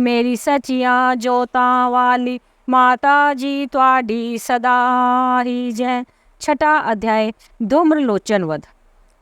मेरी सचिया जोता वाली माता जी त्वाडी सदा ही जय। छठा अध्याय धूम्रलोचन वध।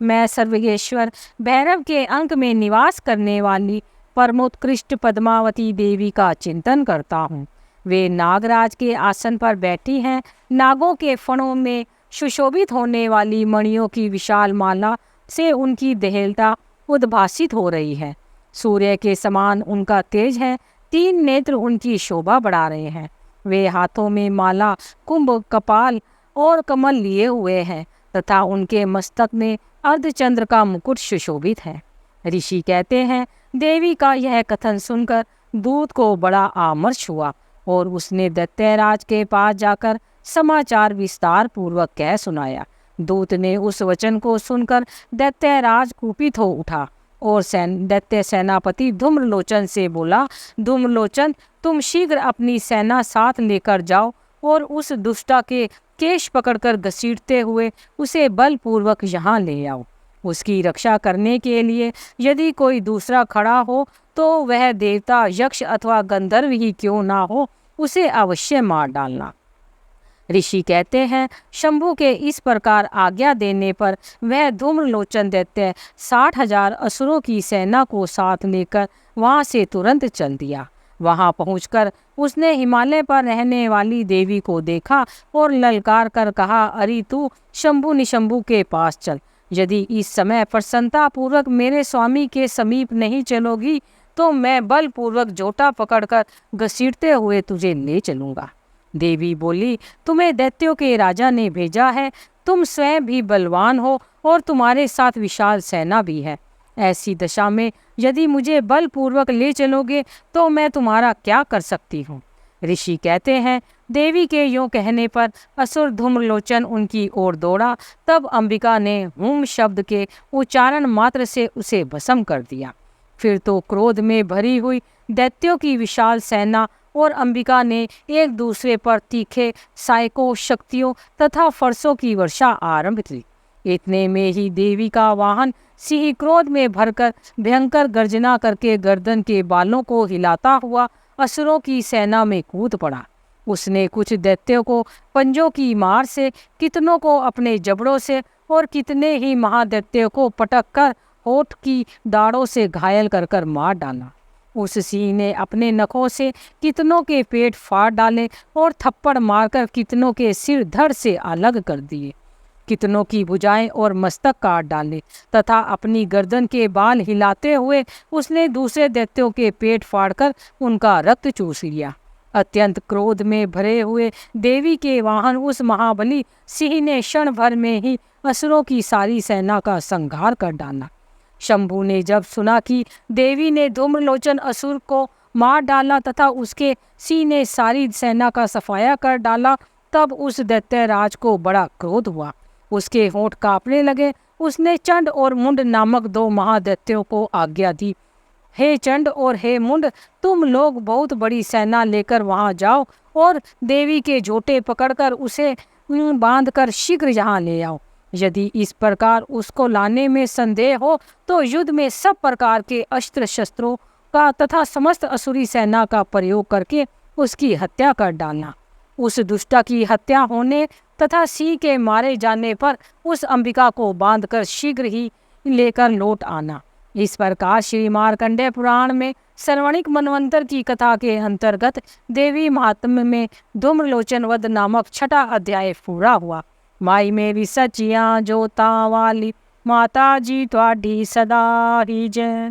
मैं सर्वेश्वर भैरव के अंक में निवास करने वाली परमोत्कृष्ट पद्मावती देवी का चिंतन करता हूँ। वे नागराज के आसन पर बैठी हैं। नागों के फणों में सुशोभित होने वाली मणियों की विशाल माला से उनकी देहलता उद्भासित हो रही है। सूर्य के समान उनका तेज है। 3 नेत्र उनकी शोभा बढ़ा रहे हैं। वे हाथों में माला, कुंभ, कपाल और कमल लिए हुए हैं तथा उनके मस्तक में अर्धचंद्र का मुकुट सुशोभित है। ऋषि कहते हैं, देवी का यह कथन सुनकर दूत को बड़ा आमर्ष हुआ और उसने दैत्यराज के पास जाकर समाचार विस्तार पूर्वक कह सुनाया। दूत ने उस वचन को सुनकर दैत्यराज कुपित हो उठा और दैत्य सेनापति धूम्रलोचन से बोला, धूम्रलोचन, तुम शीघ्र अपनी सेना साथ लेकर जाओ और उस दुष्टा के केश पकड़कर घसीटते हुए उसे बलपूर्वक यहाँ ले आओ। उसकी रक्षा करने के लिए यदि कोई दूसरा खड़ा हो तो वह देवता, यक्ष अथवा गंधर्व ही क्यों ना हो, उसे अवश्य मार डालना। ऋषि कहते हैं, शंभु के इस प्रकार आज्ञा देने पर वह धूम्रलोचन दैत्य 60,000 असुरों की सेना को साथ लेकर वहां से तुरंत चल दिया। वहां पहुंचकर उसने हिमालय पर रहने वाली देवी को देखा और ललकार कर कहा, अरे तू शंभु निशंभु के पास चल। यदि इस समय प्रसन्नता पूर्वक मेरे स्वामी के समीप नहीं चलोगी तो मैं बलपूर्वक जोटा पकड़कर घसीटते हुए तुझे ले चलूंगा। देवी बोली, तुम्हें दैत्यों के राजा ने भेजा है। तुम स्वयं भी बलवान हो और तुम्हारे साथ विशाल सेना भी है। ऐसी दशा में यदि मुझे बलपूर्वक ले चलोगे तो मैं तुम्हारा क्या कर सकती हूँ। ऋषि कहते हैं, देवी के यूं कहने पर असुर धूम्रलोचन उनकी ओर दौड़ा। तब अंबिका ने हुम शब्द के उच्चारण मात्र से उसे भस्म कर दिया। फिर तो क्रोध में भरी हुई दैत्यों की विशाल सेना और अंबिका ने एक दूसरे पर तीखे सायकों, शक्तियों तथा फरसों की वर्षा आरंभ की। इतने में ही देवी का वाहन सिंह क्रोध में भरकर भयंकर गर्जना करके गर्दन के बालों को हिलाता हुआ असुरों की सेना में कूद पड़ा। उसने कुछ दैत्यों को पंजों की मार से, कितनों को अपने जबड़ों से और कितने ही महादैत्यों को पटक कर होठ की दाढ़ों से घायल कर कर मार डाला। उस सिंह ने अपने नखों से कितनों के पेट फाड़ डाले और थप्पड़ मारकर कितनों के सिर धड़ से अलग कर दिए। कितनों की भुजाएं और मस्तक काट डाले तथा अपनी गर्दन के बाल हिलाते हुए उसने दूसरे दैत्यों के पेट फाड़कर उनका रक्त चूस लिया। अत्यंत क्रोध में भरे हुए देवी के वाहन उस महाबली सिंह ने क्षण भर में ही असुरों की सारी सेना का संहार कर डाला। शंभु ने जब सुना कि देवी ने धूम्रलोचन असुर को मार डाला तथा उसके सिंह ने सारी सेना का सफाया कर डाला, तब उस दैत्यराज को बड़ा क्रोध हुआ। उसके होंठ कांपने लगे। उसने चंड और मुंड नामक 2 महादैत्यों को आज्ञा दी, हे चंड और हे मुंड, तुम लोग बहुत बड़ी सेना लेकर वहां जाओ और देवी के जोटे पकड़कर उसे बांधकर शीघ्र यहाँ ले आओ। यदि इस प्रकार उसको लाने में संदेह हो तो युद्ध में सब प्रकार के अस्त्र शस्त्रों का तथा समस्त असुरी सेना का प्रयोग करके उसकी हत्या कर डालना। उस दुष्टा की हत्या होने तथा सिंह के मारे जाने पर उस अंबिका को बांधकर शीघ्र ही लेकर लौट आना। इस प्रकार श्री मार्कंडेय पुराण में सर्वणिक मनवंतर की कथा के अंतर्गत देवी महात्म्य में धूम्रलोचन वध नामक छठा अध्याय पूरा हुआ। माई मेरी सचिया जोता वाली माता जी त्वाडी सदा ही जय।